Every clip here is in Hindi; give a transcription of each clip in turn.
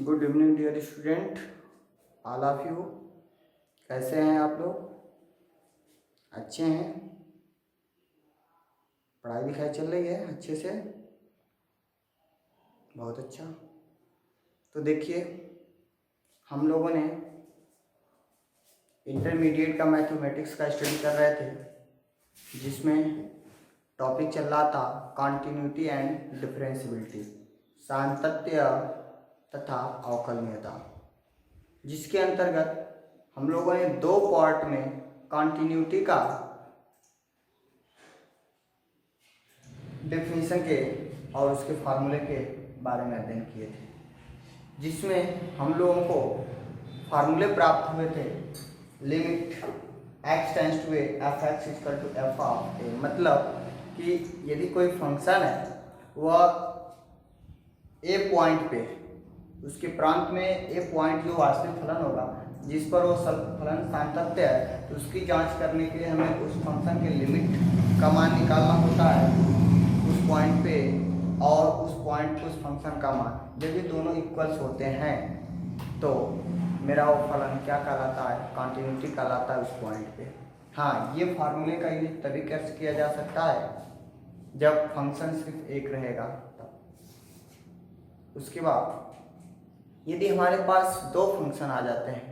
Good evening dear student, all of you. कैसे हैं आप लोग? अच्छे हैं? पढ़ाई लिखाई चल रही है अच्छे से? बहुत अच्छा। तो देखिए, हम लोगों ने इंटरमीडिएट का मैथमेटिक्स का स्टडी कर रहे थे, जिसमें टॉपिक चल रहा था कॉन्टिन्यूटी एंड डिफरेंशियबिलिटी, सातत्य तथा अवकलनीयता, जिसके अंतर्गत हम लोगों ने दो पार्ट में कॉन्टिन्यूटी का डेफिनेशन के और उसके फार्मूले के बारे में अध्ययन किए थे, जिसमें हम लोगों को फार्मूले प्राप्त हुए थे। Limit x tends to a F x equal to F of A, मतलब कि यदि कोई फंक्शन है वह ए पॉइंट पे, उसके प्रांत में ए पॉइंट जो वास्तविक फलन होगा जिस पर वो फलन सातत्य है, तो उसकी जांच करने के लिए हमें उस फंक्शन के लिमिट का मान निकालना होता है उस पॉइंट पे, और उस पॉइंट पे उस फंक्शन का मान यदि दोनों इक्वल्स होते हैं तो मेरा वो फलन क्या कहलाता है? कॉन्टिन्यूटी कहलाता है उस पॉइंट पे। हाँ, ये फार्मूले का यूज तभी कर किया जा सकता है जब फंक्शन सिर्फ एक रहेगा तब। उसके बाद यदि हमारे पास दो फंक्शन आ जाते हैं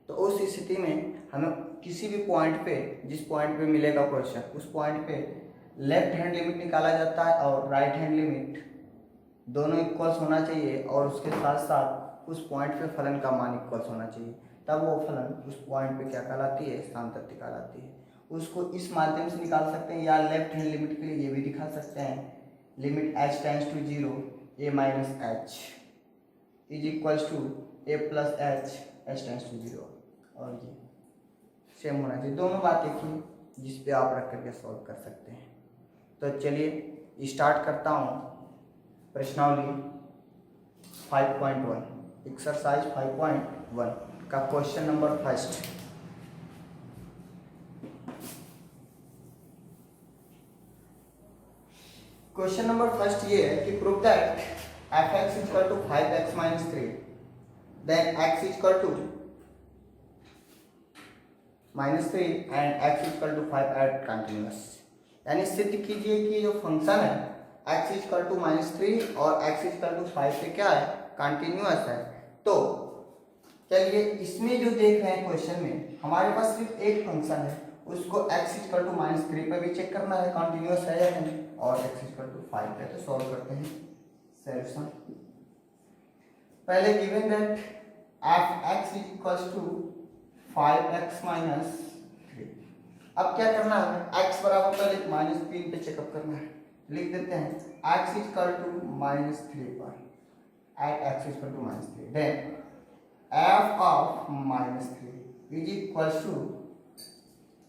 तो उस स्थिति में हमें किसी भी पॉइंट पे, जिस पॉइंट पे मिलेगा क्वेश्चन, उस पॉइंट पे लेफ्ट हैंड लिमिट निकाला जाता है और राइट हैंड लिमिट, दोनों इक्वल्स होना चाहिए, और उसके साथ साथ उस पॉइंट पे फलन का मान इक्वल्स होना चाहिए, तब वो फलन उस पॉइंट पे क्या कहलाती है? सातत्य कहलाती है। उसको इस माध्यम से निकाल सकते हैं, या लेफ्ट हैंड लिमिट के लिए ये भी दिखा सकते हैं। Limit h tends to 0 a minus h is equals to a plus h tends to 0, और ये सेम होना चाहिए। दोनों बात एक ही, जिस पे आप रख करके सॉल्व कर सकते हैं। तो चलिए स्टार्ट करता हूँ प्रश्नावली 5.1, एक्सरसाइज 5.1 का question number first. Question number first ये है कि prove that f x equal to 5x minus 3 then x equal to -3 and x equal to 5 at continuous. यानी सिद्ध कीजिए कि जो फंक्शन है x इक्वल टू -3 और x इक्वल टू 5 पे क्या है? कंटिन्यूअस है। तो चलिए, इसमें जो देख रहे हैं क्वेश्चन में हमारे पास सिर्फ एक फंक्शन है, उसको x इक्वल टू -3 पे भी चेक करना है कंटिन्यूअस है या नहीं, और x इक्वल टू 5 पे। तो सॉल्व करते हैं सॉल्यूशन। पहले given that f x equal to 5x minus 3। अब क्या करना है? x बराबर पहले -3 पे चेकअप करना है। लिख देते हैं x इक्वल टू -3 पर at x equal to -3, then f of -3 is equal to,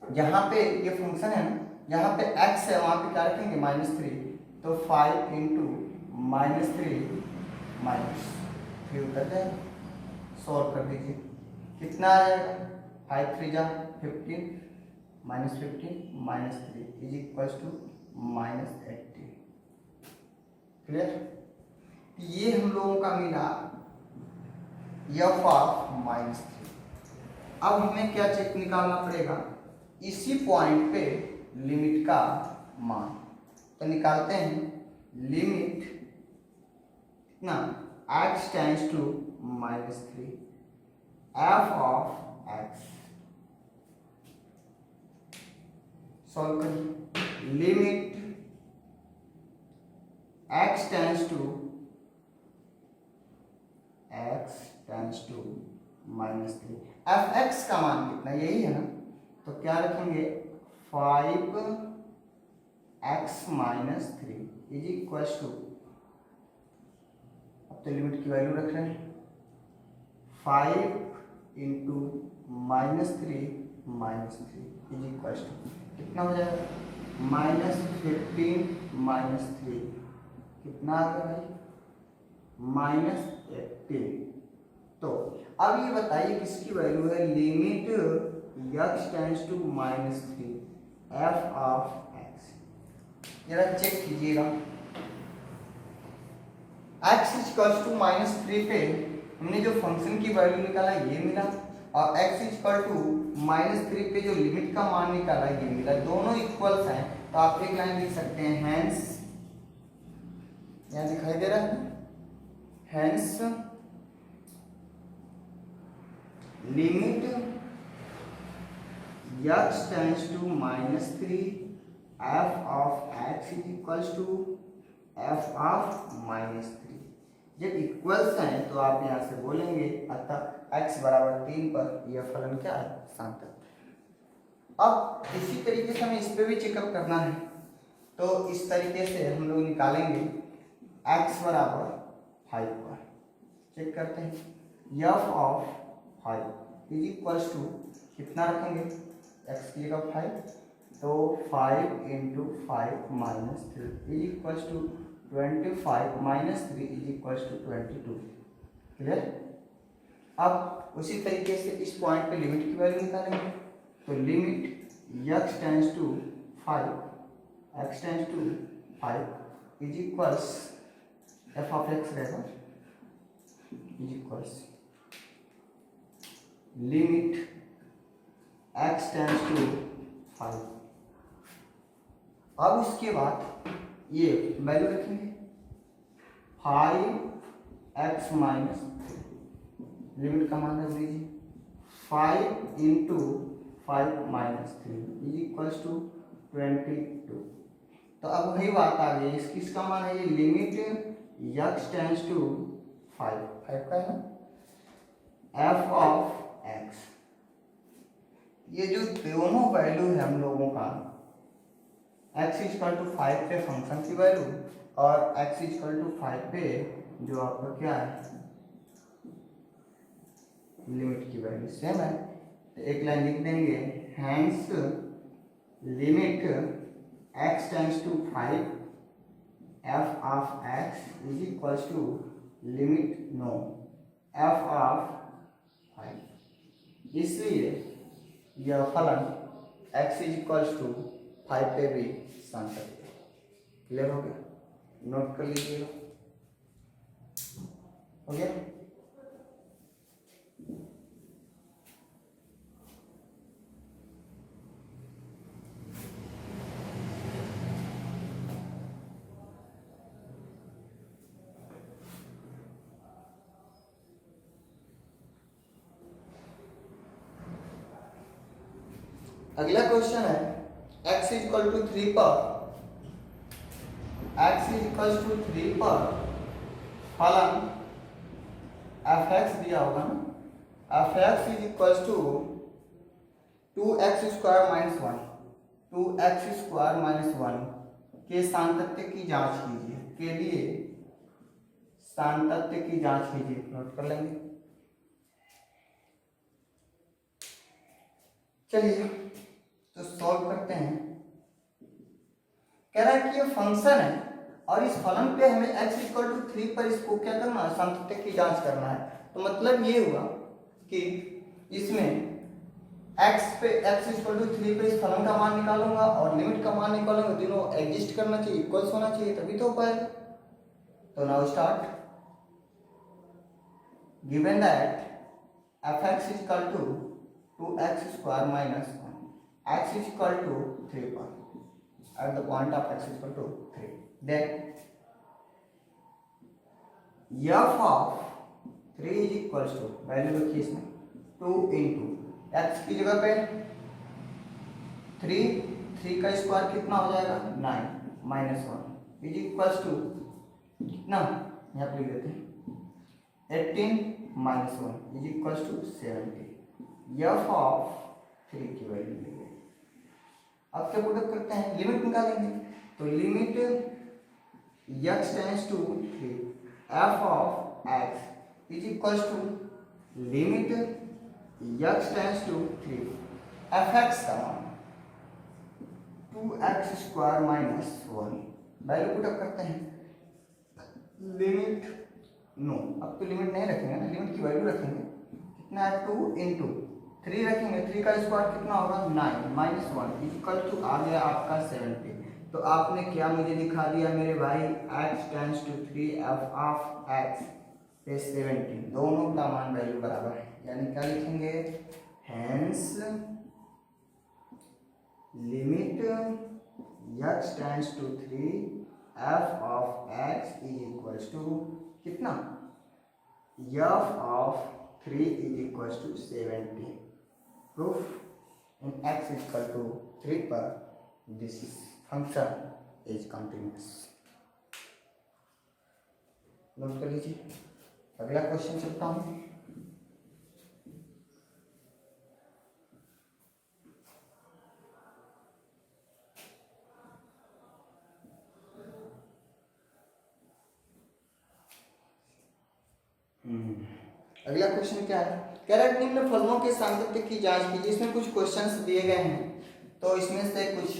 यहाँ पे ये फंक्शन है ना, यहाँ पे x है, वहाँ पे क्या रखेंगे? -3, तो 5 इंटू -3 -3 उतर जाएगा। सॉल्व कर दीजिए, कितना आ जाएगा? 5 3 जा 15, -15 -3 इज इक्वल टू -18। क्लियर? ये हम लोगों का मिला f ऑफ -3। अब हमें क्या चेक निकालना पड़ेगा? इसी पॉइंट पे लिमिट का मान। तो निकालते हैं लिमिट कितना? x tends to -3 f of x। Solve करिए। Limit x tends to -3, F X का मान कितना? यही है ना, तो क्या रखेंगे? 5x minus 3 is equal to, अब तो लिमिट की वैल्यू रख रहे हैं, 5 इंटू -3 इज इक्वल टू कितना हो जाएगा? -15 -3 कितना आ गया भाई? -18। तो अब ये बताइए किसकी वैल्यू है? Limit x tends to -3 f of x। जरा चेक कीजिएगा, x इक्वल्स टू -3 पे हमने जो फंक्शन की वैल्यू निकाला ये मिला, और x इक्वल टू -3 पे जो लिमिट का मान निकाला ये मिला, दोनों इक्वल्स हैं। तो आप एक लाइन लिख सकते हैं, हैंस, यहाँ दिखाई दे रहा है, hence limit x tends to -3 f of x is equals to f of -3। जब इक्वल्स हैं तो आप यहाँ से बोलेंगे अतः x बराबर 3 पर यह फलन क्या है, सार्थक। अब इसी तरीके से हमें इस पे भी चेकअप करना है, तो इस तरीके से हम लोग निकालेंगे x बराबर 5 पर। चेक करते हैं, f of 5 is equals to कितना रखेंगे, x की जगह 5, तो 5 into 5 minus 3 is equals to 25 minus 3 is equals to 22। Clear. अब उसी तरीके से इस पॉइंट पे लिमिट की वैल्यू निकालेंगे, तो limit x tends to 5, x tends to 5 is equals f of x रहेगा, is equals limit x tends to 5। अब इसके बाद ये वैल्यू रखेंगे 5x माइनस, लिमिट का मान रख दीजिए 5 into 5 minus 3 is equals to 22। तो अब वही बात आ गई, किसका मान है, ये लिमिट x टेंड्स टू 5 का है ना, f ऑफ x। ये जो दोनों वैल्यू है हम लोगों का, x इक्वल टू 5 पे फंक्शन की वैल्यू और x इक्वल टू 5 पे जो आपका क्या है, लिमिट की वैल्यू सेम है। तो एक लाइन लिख देंगे, hence limit x tends to 5 f of x is equals to limit no f of 5। इसलिए यह फलन x इज इक्वल्स टू 5 पे भी सार्थक है। क्लियर हो गया, नोट कर लीजिएगा, हो गया। अगला क्वेश्चन है, x इज इक्वल टू 3 पर, x इज इक्वल टू 3 पर फलन f(x) दिया होगा ना, f(x) is equal to 2x square minus 1, 2x square minus 1 के सातत्य की जांच कीजिए, के लिए सातत्य की जांच कीजिए, नोट कर लेंगे। चलिए तो सॉल्व करते हैं। कह रहा है कि ये फंक्शन है और इस फलन पे हमें x इक्वल टू 3 पर इसको क्या करना है, सातत्य की जांच करना है। तो मतलब ये हुआ कि इसमें x इक्वल टू 3 पे इस फलन का मान निकालूंगा और लिमिट का मान निकालूंगा, दोनों एग्जिस्ट करना चाहिए, इक्वल्स होना चाहिए, तभी तो हो पाएगा। तो now start, given that f(x) is equal to 2x square minus 1, x is equal to 3 पर, at the point of x is equal to 3, then f of 3 is equals to, value रखिए इसमें 2 इंटू x की जगह पे 3 का स्क्वायर कितना हो जाएगा 9 माइनस 1 इज इक्वल्स टू कितना, यहाँ पे लिख देते हैं 18 minus 1 is equals to 70। f of 3 की वैल्यू ली गई। अब क्या प्रोडक्ट करते हैं, लिमिट निकालेंगे, तो limit x tends to 3 f of x is equals to limit x tends to 3 f(x) का मान 2x square minus 1, value put up करते हैं, लिमिट नो, अब तो लिमिट नहीं रखेंगे ना, लिमिट की वैल्यू रखेंगे, कितना है 2 इंटू 3 रखेंगे, 3 का स्क्वायर कितना होगा 9 माइनस 1 इक्वल टू आ गया आपका 70। तो आपने क्या मुझे दिखा दिया मेरे भाई, x tends to 3 f of x पे 17, दोनों का मान वैल्यू बराबर है, यानी क्या लिखेंगे, hence limit x tends to 3 f of x is equals to कितना, f of 3 is equals to 17। Proof, in x is equal to 3 पर this function is continuous। Note कर लीजिए। अगला क्वेश्चन चलता हूँ। अगला क्वेश्चन क्या है, कह रहा है निम्न फलनों के सामंजस्य की जांच कीजिए। इसमें कुछ क्वेश्चंस दिए गए हैं, तो इसमें से कुछ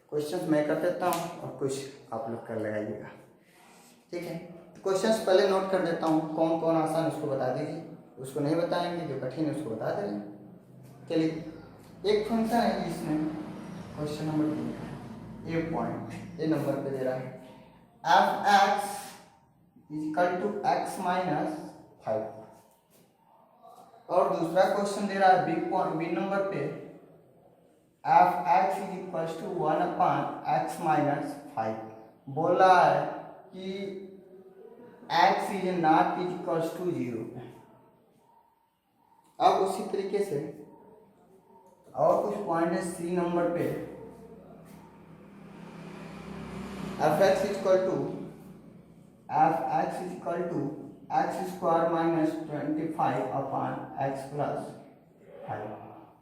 क्वेश्चंस मैं कर देता हूँ और कुछ आप लोग कर लगाइएगा, ठीक है। तो क्वेश्चंस पहले नोट कर देता हूँ, कौन कौन आसान उसको बता दीजिए, उसको नहीं बताएंगे, जो कठिन है उसको बता देंगे। चलिए, एक फंक्शन है जिसमें question number 3 A point A number पे दे रहा है f x equal to x minus 5, और दूसरा क्वेश्चन दे रहा है बी नंबर पे f x is equal to 1 upon x minus 5। बोल रहा है कि x is not is equal to 0। अब उसी तरीके से और कुछ पॉइंट है सी नंबर पे f x is equal to x square minus 25 upon x plus 5।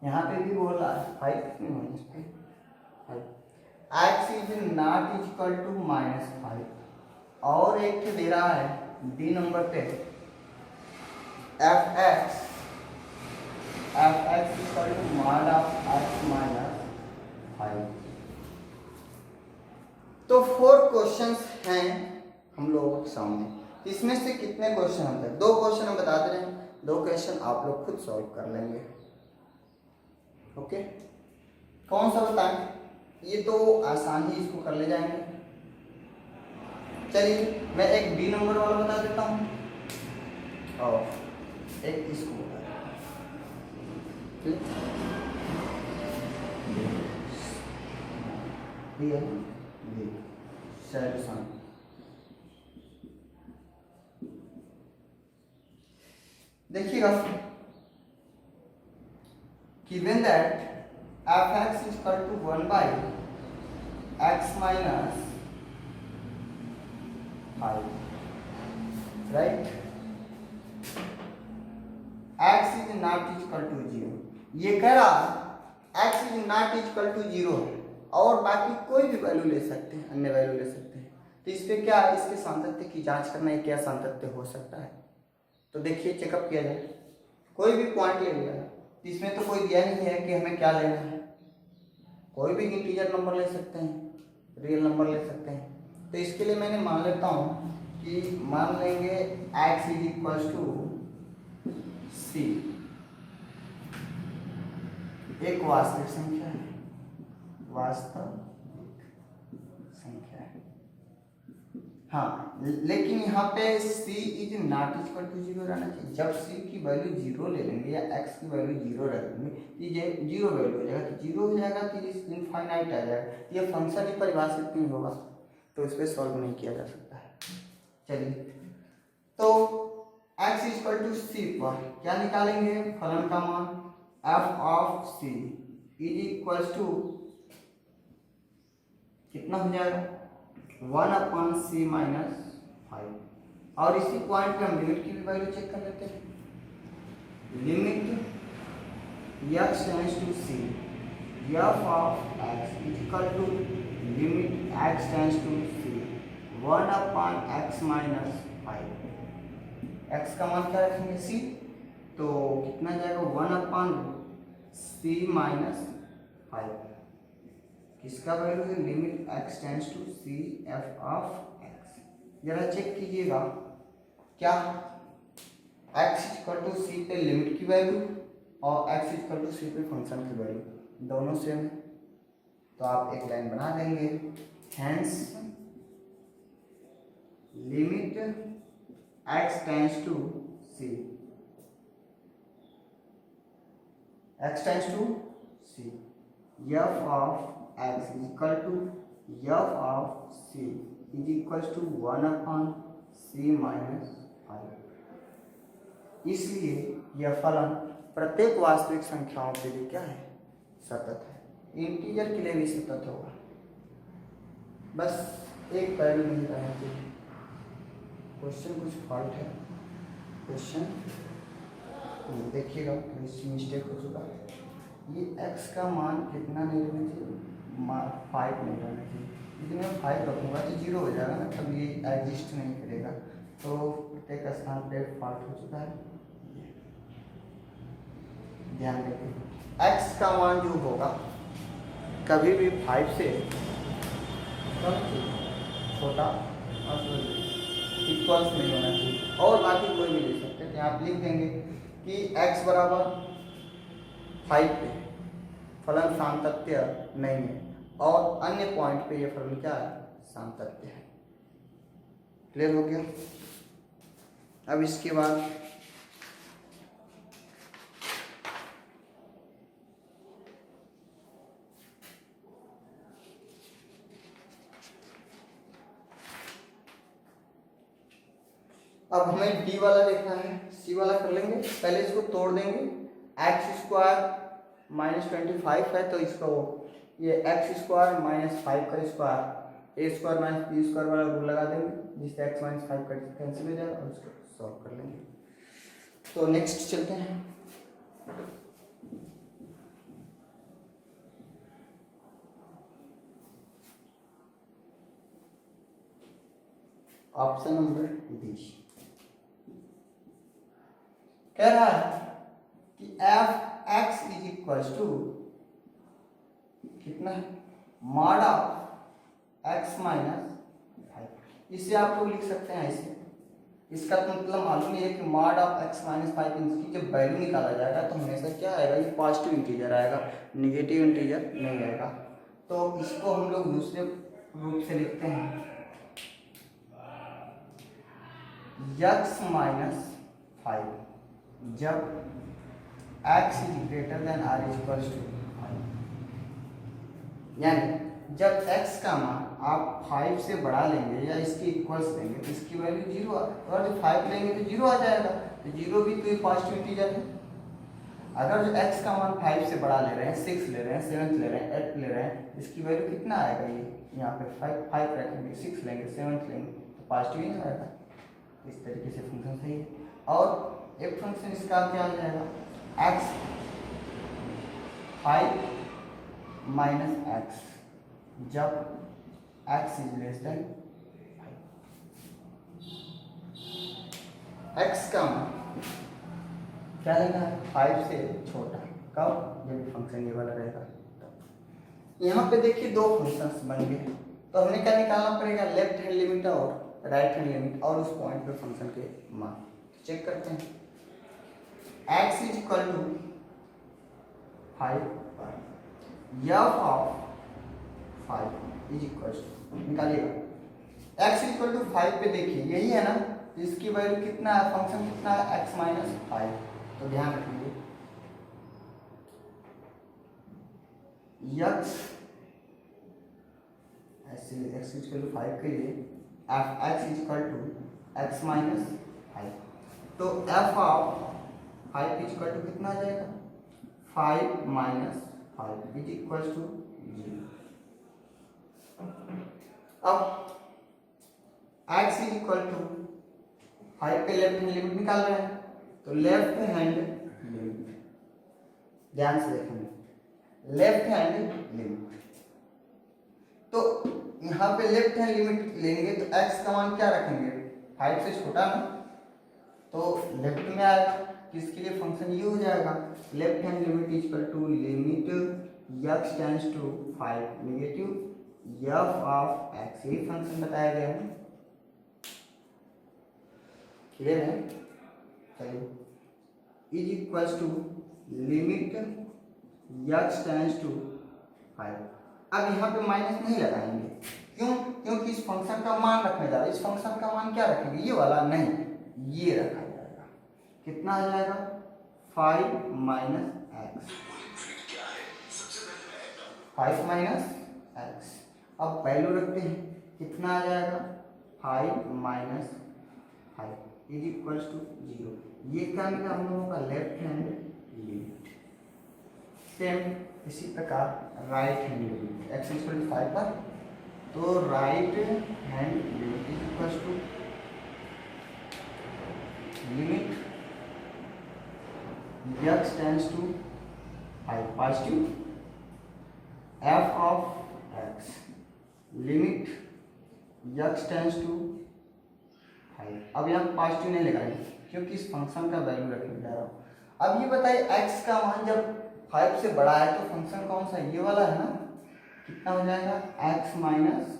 यहाँ पे भी बोल रहा है 5 कितने minus 5, x is not is equal to minus 5। और एक दे रहा है डी नंबर पे f x equal to mod of x minus 5। तो 4 क्वेश्चंस हैं हम लोगों के सामने। इसमें से कितने क्वेश्चन हम तक, 2 क्वेश्चन हम बता दे रहे हैं, 2 क्वेश्चन आप लोग खुद सॉल्व कर लेंगे। ओके, कौन सा बताएं, ये तो आसान ही इसको कर ले जाएंगे। चलिए, मैं एक बी नंबर वाला बता देता हूँ और एक इसको बता देता हूँ। देखिएगा, given that f(x) is equal to 1 by x minus 5, right? x is not equal to 0। ये कह रहा x is not equal to 0 है, और बाकी कोई भी वैल्यू ले सकते हैं, अन्य वैल्यू ले सकते हैं। तो इस पे क्या, इसके सामंजस्य की जांच करना है, क्या सामंजस्य हो सकता है। तो देखिए, चेकअप किया जाए, कोई भी पॉइंट ले लिया, इसमें तो कोई दिया नहीं है कि हमें क्या लेना है, कोई भी इंटीजर नंबर ले सकते हैं, रियल नंबर ले सकते हैं। तो इसके लिए मैंने मान लेता हूँ कि मान लेंगे x इज इक्वल टू सी, एक वास्तविक संख्या है, वास्तविक संख्या है। हाँ, लेकिन यहाँ पे c is not equal to 0 रहना चाहिए। जब c की वैल्यू 0 ले लेंगे या x की वैल्यू 0 रख लेंगे, ये 0 वैल्यू हो जाएगा, तो 0 हो जाएगा तो इनफाइनाइट आ जाएगा, ये फंक्शन ही परिभाषित नहीं होगा, तो इस पर सॉल्व नहीं किया जा सकता है। चलिए, तो x इक्वल टू सी पर क्या निकालेंगे, फलन का मान f of c is equal to कितना हो जाएगा, 1 अपॉन सी माइनस 5। और इसी पॉइंट पे हम लिमिट की भी वैल्यू चेक कर लेते हैं। Limit x tends to c f of x is equal to limit x tends to c 1 upon x minus 5। x का मान क्या रखेंगे, c, तो कितना जाएगा 1 अपॉन c माइनस 5। किसका वैल्यू है, limit x tends to c f of x। जरा चेक कीजिएगा, क्या x इक्वल टू c पे लिमिट की वैल्यू और x इक्वल टू c पे फंक्शन की वैल्यू दोनों सेम है, तो आप एक लाइन बना देंगे, hence limit x tends to c, x tends to c, f of x is equal to f of c is equal to 1/c minus 5। इसलिए यह फलन प्रत्येक वास्तविक संख्याओं के लिए क्या है, सतत है। इंटीजर के लिए भी सतत होगा, बस एक पहलू नहीं रहना चाहिए। क्वेश्चन कुछ फॉल्ट है, क्वेश्चन देखिएगा, मिस्टेक हो चुका है। ये x का मान कितना नहीं रहना चाहिए, 5 नहीं रहना चाहिए। यदि मैं 5 रखूँगा तो 0 हो जाएगा ना, तब ये एग्जिस्ट नहीं करेगा। तो प्रत्येक स्थान पे फॉल्ट हो चुका है, ध्यान रखिए। x का मान जो होगा कभी भी 5 से कम छोटा और इक्वल्स नहीं होना चाहिए, और बाकी कोई भी ले सकते हैं। आप लिख देंगे कि x बराबर 5 पे फलन सामतत्य नहीं है, और अन्य पॉइंट पे ये फलन क्या है, सामतत्य है। क्लियर हो गया। अब इसके बाद अब हमें डी वाला देखना है, सी वाला कर लेंगे। पहले इसको तोड़ देंगे। एक्स स्क्वायर -25 है, तो इसको ये एक्स स्क्वायर -5 का स्क्वायर, ए स्क्वायर माइनस बी स्क्वायर वाला रूल लगा देंगे, जिससे एक्स -5 का कैंसिल हो जाएगा, और उसको सॉल्व कर लेंगे। तो नेक्स्ट चलते हैं। ऑप्शन नंबर बी कह रहा है कि f x is equal to कितना है, मॉड ऑफ एक्स माइनस 5। इसे आप लोग लिख सकते हैं ऐसे। इसका तो मतलब मालूम ही है कि मॉड ऑफ एक्स माइनस 5 इसकी जब वैल्यू निकाला जाएगा तो हमेशा क्या आएगा, ये पॉजिटिव इंटीजर आएगा, नेगेटिव इंटीजर नहीं आएगा। तो इसको हम लोग दूसरे रूप से लिखते हैं, x माइनस 5 जब x is greater than or equal to 5, यानी जब x का मान आप 5 से बढ़ा लेंगे या इसके इक्वल्स लेंगे तो इसकी वैल्यू 0, अगर जो 5 लेंगे तो 0 आ जाएगा। तो 0 भी तो एक पॉजिटिव इंटीजर है। अगर जो x का मान 5 से बढ़ा ले रहे हैं, 6 ले रहे हैं, 7 ले रहे हैं, 8 ले रहे हैं, इसकी वैल्यू कितना आएगा, ये यहाँ पे 5 रखेंगे, 6 लेंगे, 7 लेंगे तो पॉजिटिव ही आएगा। इस तरीके से फंक्शन सही है। और एक फंक्शन इसका क्या आ जाएगा, x 5 माइनस एक्स जब x is less than 5। x का मान क्या लेना है, 5 से छोटा। कब, जब फंक्शन ये वाला रहेगा तब। यहाँ पे देखिए दो फंक्शंस बन गए, तो हमें क्या निकालना पड़ेगा, लेफ्ट हैंड लिमिट और राइट हैंड लिमिट, और उस पॉइंट पे फंक्शन के मान चेक करते हैं। x is equal to 5 f of 5 is equal to, निकालिएगा x इज इक्वल टू 5 पे देखिए यही है ना, इसकी वैल्यू कितना है, फंक्शन कितना है, x माइनस 5। तो ध्यान रखिए x ऐसे x इज इक्वल टू 5 के लिए x is equal to x minus 5, तो f of 5 is equal to कितना आ जाएगा, 5 माइनस 5 इज इक्वल टू 0। अब x इज इक्वल टू 5 पे लेफ्ट हैंड लिमिट निकाल रहे हैं, तो लेफ्ट हैंड लिमिट ध्यान से देखेंगे, लेफ्ट हैंड लिमिट। तो यहाँ पे लेफ्ट हैंड लिमिट लेंगे तो x का मान क्या रखेंगे, 5 से छोटा ना, तो लेफ्ट में आएगा, किसके लिए फंक्शन ये हो जाएगा, left hand limit is equal to limit x tends to 5 negative f of x, यही फंक्शन बताया गया है। क्लियर है, चलिए, is equal to limit x tends to 5। अब यहाँ पे माइनस नहीं लगाएंगे, क्यों, क्योंकि इस फंक्शन का मान रखने जा रहे हैं। इस फंक्शन का मान क्या रखेंगे, ये वाला नहीं, ये रखा जाएगा। कितना आ जाएगा 5 माइनस एक्स, 5 माइनस एक्स। अब वैल्यू रखते हैं, कितना आ जाएगा 5 माइनस 5 इज इक्वल्स टू 0। ये क्या मिला हम लोगों का लेफ्ट हैंड लिमिट। सेम इसी प्रकार right hand limit x equal to 5 पर, तो right hand limit is equals to limit x tends to 5 positive f of x limit x tends to 5। अब यहाँ पॉजिटिव नहीं लगाएंगे क्योंकि इस फंक्शन का वैल्यू रखने जा रहा हूँ। अब ये बताइए x का मान जब 5 से बड़ा है तो फंक्शन कौन सा, ये वाला है ना, कितना हो जाएगा x माइनस